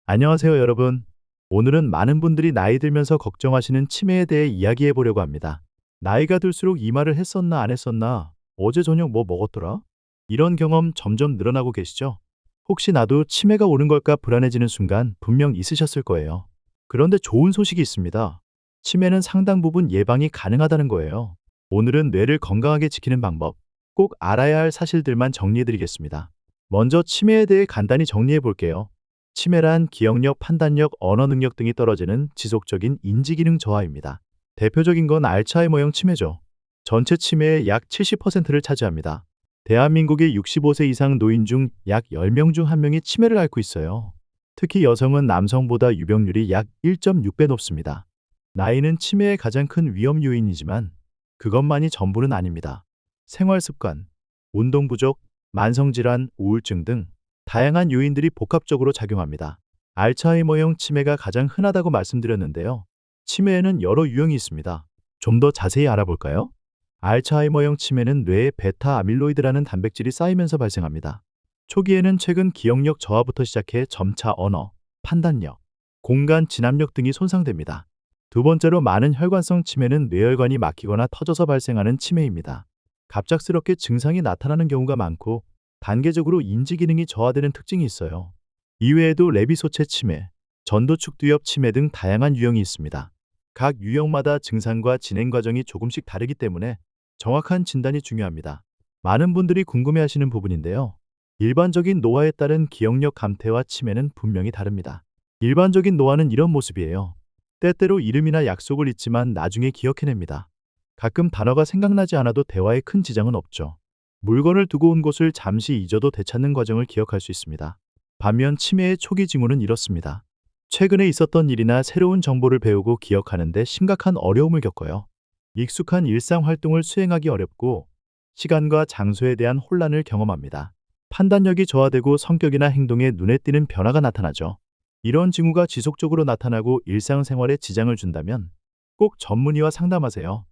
안녕하세요, 여러분. 오늘은 많은 분들이 나이 들면서 걱정하시는 치매에 대해 이야기해 보려고 합니다. 나이가 들수록 이 말을 했었나 안 했었나? 어제 저녁 뭐 먹었더라? 이런 경험 점점 늘어나고 계시죠? 혹시 나도 치매가 오는 걸까 불안해지는 순간 분명 있으셨을 거예요. 그런데 좋은 소식이 있습니다. 치매는 상당 부분 예방이 가능하다는 거예요. 오늘은 뇌를 건강하게 지키는 방법, 꼭 알아야 할 사실들만 정리해 드리겠습니다. 먼저 치매에 대해 간단히 정리해 볼게요. 치매란 기억력, 판단력, 언어 능력 등이 떨어지는 지속적인 인지기능 저하입니다. 대표적인 건 알츠하이머형 치매죠. 전체 치매의 약 70%를 차지합니다. 대한민국의 65세 이상 노인 중 약 10명 중 1명이 치매를 앓고 있어요. 특히 여성은 남성보다 유병률이 약 1.6배 높습니다. 나이는 치매의 가장 큰 위험 요인이지만 그것만이 전부는 아닙니다. 생활 습관, 운동 부족, 만성질환, 우울증 등 다양한 요인들이 복합적으로 작용합니다. 알츠하이머형 치매가 가장 흔하다고 말씀드렸는데요. 치매에는 여러 유형이 있습니다. 좀 더 자세히 알아볼까요? 알츠하이머형 치매는 뇌에 베타 아밀로이드라는 단백질이 쌓이면서 발생합니다. 초기에는 최근 기억력 저하부터 시작해 점차 언어, 판단력, 공간 진압력 등이 손상됩니다. 두 번째로 많은 혈관성 치매는 뇌혈관이 막히거나 터져서 발생하는 치매입니다. 갑작스럽게 증상이 나타나는 경우가 많고 단계적으로 인지 기능이 저하되는 특징이 있어요. 이외에도 레비소체 치매, 전도축두엽 치매 등 다양한 유형이 있습니다. 각 유형마다 증상과 진행 과정이 조금씩 다르기 때문에 정확한 진단이 중요합니다. 많은 분들이 궁금해하시는 부분인데요. 일반적인 노화에 따른 기억력 감퇴와 치매는 분명히 다릅니다. 일반적인 노화는 이런 모습이에요. 때때로 이름이나 약속을 잊지만 나중에 기억해냅니다. 가끔 단어가 생각나지 않아도 대화에 큰 지장은 없죠. 물건을 두고 온 곳을 잠시 잊어도 되찾는 과정을 기억할 수 있습니다. 반면 치매의 초기 징후는 이렇습니다. 최근에 있었던 일이나 새로운 정보를 배우고 기억하는데 심각한 어려움을 겪어요. 익숙한 일상 활동을 수행하기 어렵고 시간과 장소에 대한 혼란을 경험합니다. 판단력이 저하되고 성격이나 행동에 눈에 띄는 변화가 나타나죠. 이런 징후가 지속적으로 나타나고 일상생활에 지장을 준다면 꼭 전문의와 상담하세요.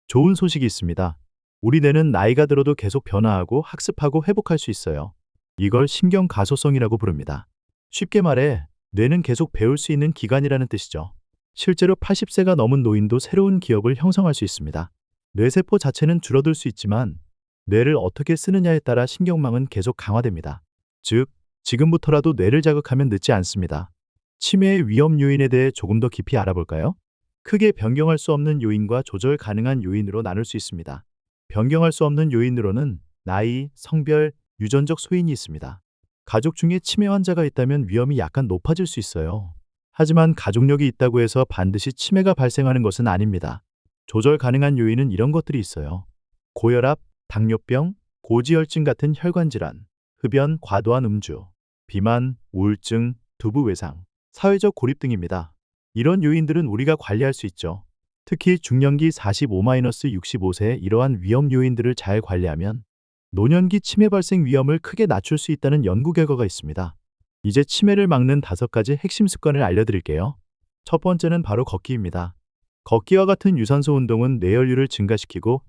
좋은 소식이 있습니다. 우리 뇌는 나이가 들어도 계속 변화하고 학습하고 회복할 수 있어요. 이걸 신경 가소성이라고 부릅니다. 쉽게 말해, 뇌는 계속 배울 수 있는 기관이라는 뜻이죠. 실제로 80세가 넘은 노인도 새로운 기억을 형성할 수 있습니다. 뇌세포 자체는 줄어들 수 있지만, 뇌를 어떻게 쓰느냐에 따라 신경망은 계속 강화됩니다. 즉, 지금부터라도 뇌를 자극하면 늦지 않습니다. 치매의 위험 요인에 대해 조금 더 깊이 알아볼까요? 크게 변경할 수 없는 요인과 조절 가능한 요인으로 나눌 수 있습니다. 변경할 수 없는 요인으로는 나이, 성별, 유전적 소인이 있습니다. 가족 중에 치매 환자가 있다면 위험이 약간 높아질 수 있어요. 하지만 가족력이 있다고 해서 반드시 치매가 발생하는 것은 아닙니다. 조절 가능한 요인은 이런 것들이 있어요. 고혈압, 당뇨병, 고지혈증 같은 혈관 질환, 흡연, 과도한 음주, 비만, 우울증, 두부 외상, 사회적 고립 등입니다. 이런 요인들은 우리가 관리할 수 있죠. 특히 중년기 45-65세의 이러한 위험 요인들을 잘 관리하면 노년기 치매 발생 위험을 크게 낮출 수 있다는 연구 결과가 있습니다. 이제 치매를 막는 5가지 핵심 습관을 알려드릴게요. 첫 번째는 바로 걷기입니다. 걷기와 같은 유산소 운동은 뇌혈류를 증가시키고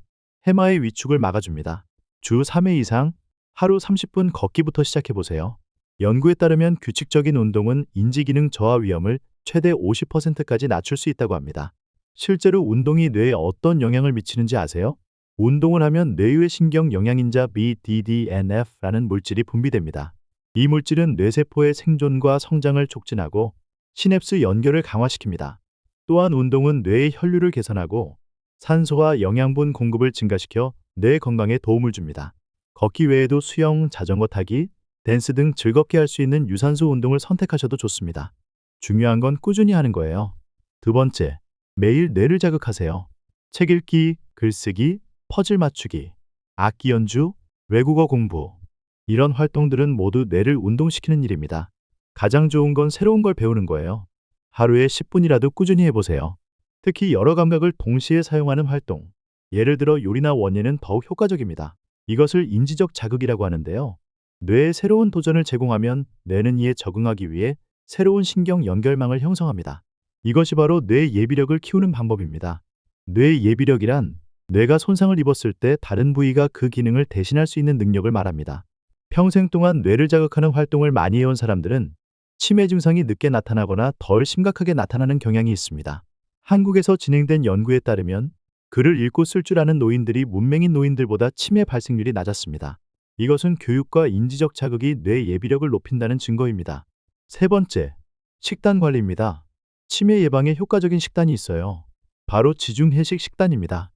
해마의 위축을 막아줍니다. 주 3회 이상 하루 30분 걷기부터 시작해보세요. 연구에 따르면 규칙적인 운동은 인지기능 저하 위험을 최대 50%까지 낮출 수 있다고 합니다. 실제로 운동이 뇌에 어떤 영향을 미치는지 아세요? 운동을 하면 뇌의 신경 영양인자 BDNF라는 물질이 분비됩니다. 이 물질은 뇌세포의 생존과 성장을 촉진하고 시냅스 연결을 강화시킵니다. 또한 운동은 뇌의 혈류를 개선하고 산소와 영양분 공급을 증가시켜 뇌 건강에 도움을 줍니다. 걷기 외에도 수영, 자전거 타기, 댄스 등 즐겁게 할 수 있는 유산소 운동을 선택하셔도 좋습니다. 중요한 건 꾸준히 하는 거예요. 두 번째, 매일 뇌를 자극하세요. 책 읽기, 글쓰기, 퍼즐 맞추기, 악기 연주, 외국어 공부. 이런 활동들은 모두 뇌를 운동시키는 일입니다. 가장 좋은 건 새로운 걸 배우는 거예요. 하루에 10분이라도 꾸준히 해보세요. 특히 여러 감각을 동시에 사용하는 활동, 예를 들어 요리나 원예는 더욱 효과적입니다. 이것을 인지적 자극이라고 하는데요. 뇌에 새로운 도전을 제공하면 뇌는 이에 적응하기 위해 새로운 신경 연결망을 형성합니다. 이것이 바로 뇌 예비력을 키우는 방법입니다. 뇌 예비력이란 뇌가 손상을 입었을 때 다른 부위가 그 기능을 대신할 수 있는 능력을 말합니다. 평생 동안 뇌를 자극하는 활동을 많이 해온 사람들은 치매 증상이 늦게 나타나거나 덜 심각하게 나타나는 경향이 있습니다. 한국에서 진행된 연구에 따르면 글을 읽고 쓸 줄 아는 노인들이 문맹인 노인들보다 치매 발생률이 낮았습니다. 이것은 교육과 인지적 자극이 뇌 예비력을 높인다는 증거입니다. 세 번째, 식단 관리입니다. 치매 예방에 효과적인 식단이 있어요. 바로 지중해식 식단입니다.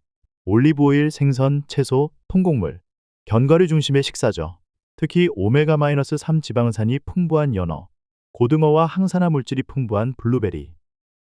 올리브오일, 생선, 채소, 통곡물, 견과류 중심의 식사죠. 특히 오메가-3 지방산이 풍부한 연어, 고등어와 항산화 물질이 풍부한 블루베리,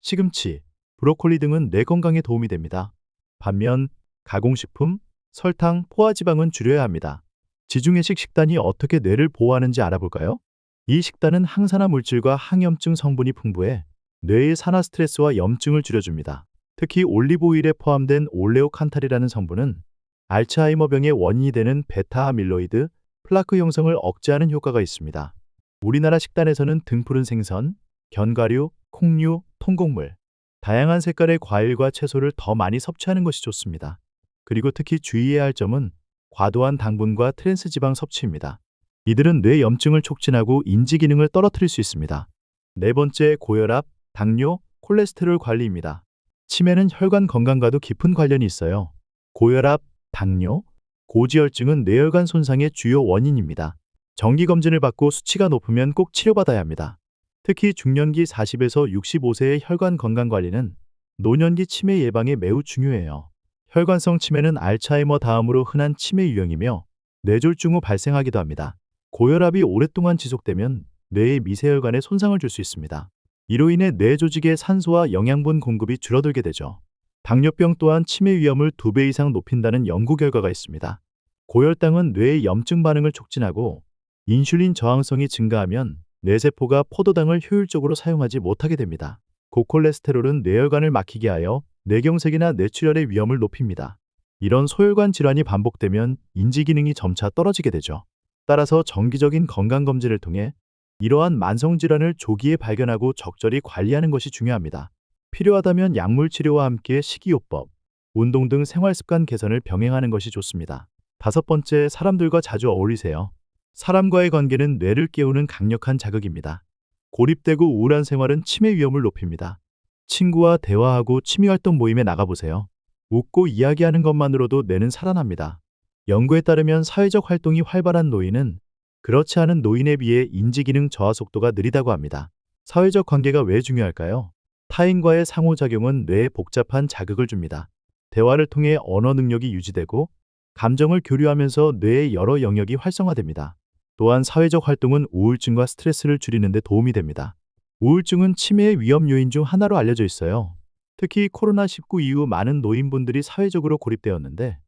시금치, 브로콜리 등은 뇌 건강에 도움이 됩니다. 반면 가공식품, 설탕, 포화지방은 줄여야 합니다. 지중해식 식단이 어떻게 뇌를 보호하는지 알아볼까요? 이 식단은 항산화 물질과 항염증 성분이 풍부해 뇌의 산화 스트레스와 염증을 줄여줍니다. 특히 올리브오일에 포함된 올레오칸탈이라는 성분은 알츠하이머병의 원인이 되는 베타 아밀로이드, 플라크 형성을 억제하는 효과가 있습니다. 우리나라 식단에서는 등푸른 생선, 견과류, 콩류, 통곡물, 다양한 색깔의 과일과 채소를 더 많이 섭취하는 것이 좋습니다. 그리고 특히 주의해야 할 점은 과도한 당분과 트랜스 지방 섭취입니다. 이들은 뇌 염증을 촉진하고 인지 기능을 떨어뜨릴 수 있습니다. 네 번째, 고혈압, 당뇨, 콜레스테롤 관리입니다. 치매는 혈관 건강과도 깊은 관련이 있어요. 고혈압, 당뇨, 고지혈증은 뇌혈관 손상의 주요 원인입니다. 정기검진을 받고 수치가 높으면 꼭 치료받아야 합니다. 특히 중년기 40에서 65세의 혈관 건강 관리는 노년기 치매 예방에 매우 중요해요. 혈관성 치매는 알츠하이머 다음으로 흔한 치매 유형이며 뇌졸중 후 발생하기도 합니다. 고혈압이 오랫동안 지속되면 뇌의 미세혈관에 손상을 줄 수 있습니다. 이로 인해 뇌 조직의 산소와 영양분 공급이 줄어들게 되죠. 당뇨병 또한 치매 위험을 2배 이상 높인다는 연구 결과가 있습니다. 고혈당은 뇌의 염증 반응을 촉진하고 인슐린 저항성이 증가하면 뇌세포가 포도당을 효율적으로 사용하지 못하게 됩니다. 고콜레스테롤은 뇌혈관을 막히게 하여 뇌경색이나 뇌출혈의 위험을 높입니다. 이런 소혈관 질환이 반복되면 인지 기능이 점차 떨어지게 되죠. 따라서 정기적인 건강검진을 통해 이러한 만성질환을 조기에 발견하고 적절히 관리하는 것이 중요합니다. 필요하다면 약물 치료와 함께 식이요법, 운동 등 생활습관 개선을 병행하는 것이 좋습니다. 다섯 번째, 사람들과 자주 어울리세요. 사람과의 관계는 뇌를 깨우는 강력한 자극입니다. 고립되고 우울한 생활은 치매 위험을 높입니다. 친구와 대화하고 취미활동 모임에 나가보세요. 웃고 이야기하는 것만으로도 뇌는 살아납니다. 연구에 따르면 사회적 활동이 활발한 노인은 그렇지 않은 노인에 비해 인지기능 저하 속도가 느리다고 합니다. 사회적 관계가 왜 중요할까요? 타인과의 상호작용은 뇌에 복잡한 자극을 줍니다. 대화를 통해 언어 능력이 유지되고 감정을 교류하면서 뇌의 여러 영역이 활성화됩니다. 또한 사회적 활동은 우울증과 스트레스를 줄이는 데 도움이 됩니다. 우울증은 치매의 위험 요인 중 하나로 알려져 있어요. 특히 코로나19 이후 많은 노인분들이 사회적으로 고립되었는데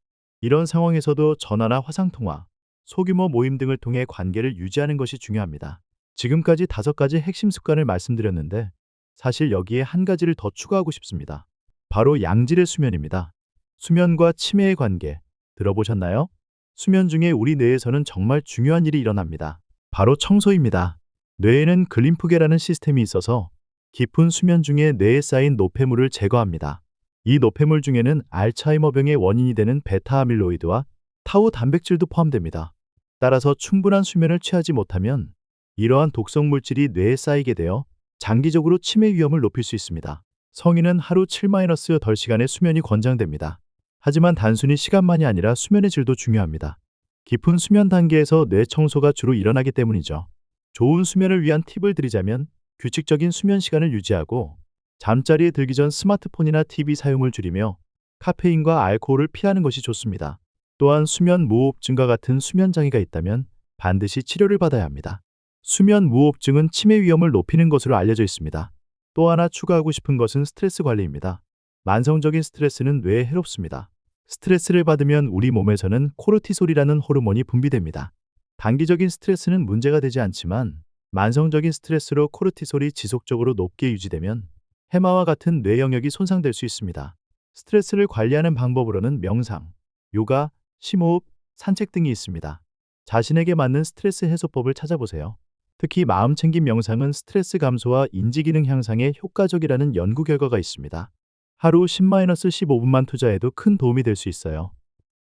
이런 상황에서도 전화나 화상통화, 소규모 모임 등을 통해 관계를 유지하는 것이 중요합니다. 지금까지 5가지 핵심 습관을 말씀드렸는데 사실 여기에 한 가지를 더 추가하고 싶습니다. 바로 양질의 수면입니다. 수면과 치매의 관계 들어보셨나요? 수면 중에 우리 뇌에서는 정말 중요한 일이 일어납니다. 바로 청소입니다. 뇌에는 글림프계라는 시스템이 있어서 깊은 수면 중에 뇌에 쌓인 노폐물을 제거합니다. 이 노폐물 중에는 알츠하이머병의 원인이 되는 베타아밀로이드와 타우 단백질도 포함됩니다. 따라서 충분한 수면을 취하지 못하면 이러한 독성 물질이 뇌에 쌓이게 되어 장기적으로 치매 위험을 높일 수 있습니다. 성인은 하루 7-덜 시간의 수면이 권장됩니다. 하지만 단순히 시간만이 아니라 수면의 질도 중요합니다. 깊은 수면 단계에서 뇌 청소가 주로 일어나기 때문이죠. 좋은 수면을 위한 팁을 드리자면 규칙적인 수면 시간을 유지하고 잠자리에 들기 전 스마트폰이나 TV 사용을 줄이며 카페인과 알코올을 피하는 것이 좋습니다. 또한 수면 무호흡증과 같은 수면 장애가 있다면 반드시 치료를 받아야 합니다. 수면 무호흡증은 치매 위험을 높이는 것으로 알려져 있습니다. 또 하나 추가하고 싶은 것은 스트레스 관리입니다. 만성적인 스트레스는 뇌에 해롭습니다. 스트레스를 받으면 우리 몸에서는 코르티솔이라는 호르몬이 분비됩니다. 단기적인 스트레스는 문제가 되지 않지만 만성적인 스트레스로 코르티솔이 지속적으로 높게 유지되면 해마와 같은 뇌 영역이 손상될 수 있습니다. 스트레스를 관리하는 방법으로는 명상, 요가, 심호흡, 산책 등이 있습니다. 자신에게 맞는 스트레스 해소법을 찾아보세요. 특히 마음챙김 명상은 스트레스 감소와 인지기능 향상에 효과적이라는 연구 결과가 있습니다. 하루 10-15분만 투자해도 큰 도움이 될 수 있어요.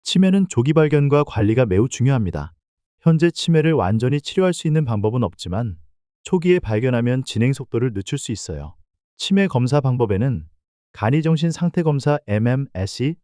치매는 조기 발견과 관리가 매우 중요합니다. 현재 치매를 완전히 치료할 수 있는 방법은 없지만 초기에 발견하면 진행 속도를 늦출 수 있어요. 치매 검사 방법에는 간이정신 상태 검사 MMSE,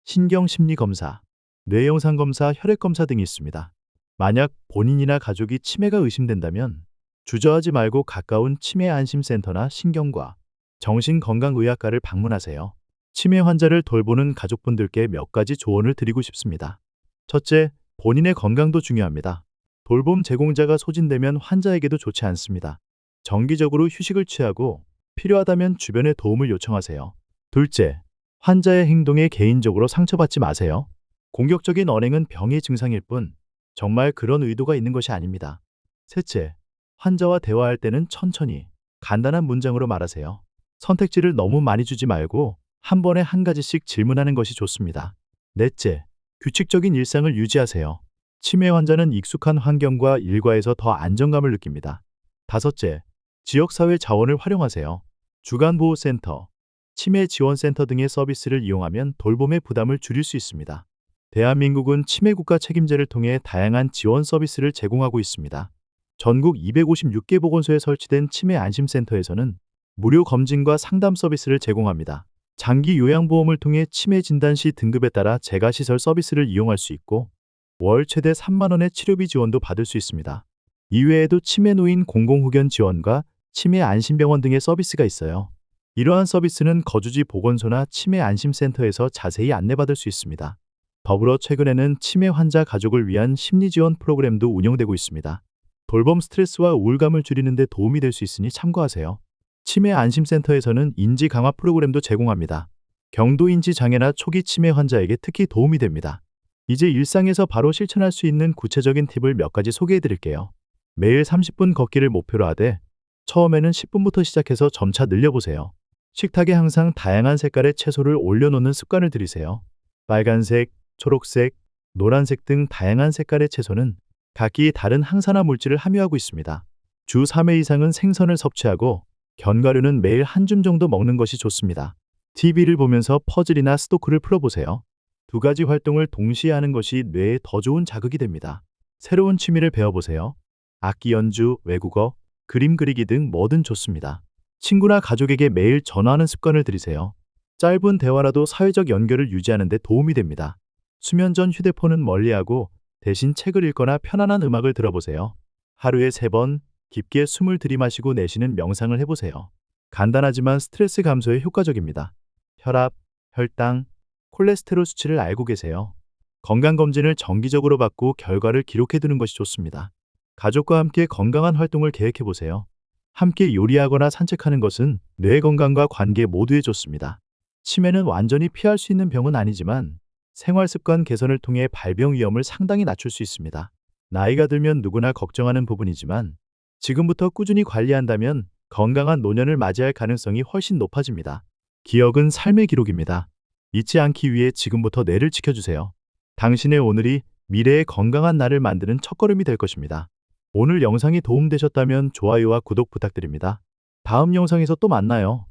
신경심리 검사, 뇌영상 검사, 혈액 검사 등이 있습니다. 만약 본인이나 가족이 치매가 의심된다면 주저하지 말고 가까운 치매 안심센터나 신경과 정신건강의학과를 방문하세요. 치매 환자를 돌보는 가족분들께 몇 가지 조언을 드리고 싶습니다. 첫째, 본인의 건강도 중요합니다. 돌봄 제공자가 소진되면 환자에게도 좋지 않습니다. 정기적으로 휴식을 취하고 필요하다면 주변의 도움을 요청하세요. 둘째, 환자의 행동에 개인적으로 상처받지 마세요. 공격적인 언행은 병의 증상일 뿐 정말 그런 의도가 있는 것이 아닙니다. 셋째, 환자와 대화할 때는 천천히 간단한 문장으로 말하세요. 선택지를 너무 많이 주지 말고 한 번에 한 가지씩 질문하는 것이 좋습니다. 넷째, 규칙적인 일상을 유지하세요. 치매 환자는 익숙한 환경과 일과에서 더 안정감을 느낍니다. 다섯째, 지역사회 자원을 활용하세요. 주간보호센터, 치매 지원센터 등의 서비스를 이용하면 돌봄의 부담을 줄일 수 있습니다. 대한민국은 치매국가 책임제를 통해 다양한 지원 서비스를 제공하고 있습니다. 전국 256개 보건소에 설치된 치매 안심센터에서는 무료 검진과 상담 서비스를 제공합니다. 장기 요양보험을 통해 치매 진단 시 등급에 따라 재가시설 서비스를 이용할 수 있고 월 최대 3만 원의 치료비 지원도 받을 수 있습니다. 이외에도 치매 노인 공공후견 지원과 치매 안심병원 등의 서비스가 있어요. 이러한 서비스는 거주지 보건소나 치매 안심센터에서 자세히 안내받을 수 있습니다. 더불어 최근에는 치매 환자 가족을 위한 심리지원 프로그램도 운영되고 있습니다. 돌봄 스트레스와 우울감을 줄이는 데 도움이 될 수 있으니 참고하세요. 치매 안심센터에서는 인지 강화 프로그램도 제공합니다. 경도 인지 장애나 초기 치매 환자에게 특히 도움이 됩니다. 이제 일상에서 바로 실천할 수 있는 구체적인 팁을 몇 가지 소개해 드릴게요. 매일 30분 걷기를 목표로 하되 처음에는 10분부터 시작해서 점차 늘려보세요. 식탁에 항상 다양한 색깔의 채소를 올려놓는 습관을 들이세요. 빨간색, 초록색, 노란색 등 다양한 색깔의 채소는 각기 다른 항산화 물질을 함유하고 있습니다. 주 3회 이상은 생선을 섭취하고 견과류는 매일 한 줌 정도 먹는 것이 좋습니다. TV를 보면서 퍼즐이나 스도크를 풀어보세요. 두 가지 활동을 동시에 하는 것이 뇌에 더 좋은 자극이 됩니다. 새로운 취미를 배워보세요. 악기 연주, 외국어, 그림 그리기 등 뭐든 좋습니다. 친구나 가족에게 매일 전화하는 습관을 들이세요. 짧은 대화라도 사회적 연결을 유지하는 데 도움이 됩니다. 수면 전 휴대폰은 멀리하고 대신 책을 읽거나 편안한 음악을 들어보세요. 하루에 3번 깊게 숨을 들이마시고 내쉬는 명상을 해보세요. 간단하지만 스트레스 감소에 효과적입니다. 혈압, 혈당, 콜레스테롤 수치를 알고 계세요. 건강검진을 정기적으로 받고 결과를 기록해두는 것이 좋습니다. 가족과 함께 건강한 활동을 계획해보세요. 함께 요리하거나 산책하는 것은 뇌 건강과 관계 모두에 좋습니다. 치매는 완전히 피할 수 있는 병은 아니지만 생활 습관 개선을 통해 발병 위험을 상당히 낮출 수 있습니다. 나이가 들면 누구나 걱정하는 부분이지만 지금부터 꾸준히 관리한다면 건강한 노년을 맞이할 가능성이 훨씬 높아집니다. 기억은 삶의 기록입니다. 잊지 않기 위해 지금부터 뇌를 지켜주세요. 당신의 오늘이 미래의 건강한 날을 만드는 첫걸음이 될 것입니다. 오늘 영상이 도움되셨다면 좋아요와 구독 부탁드립니다. 다음 영상에서 또 만나요.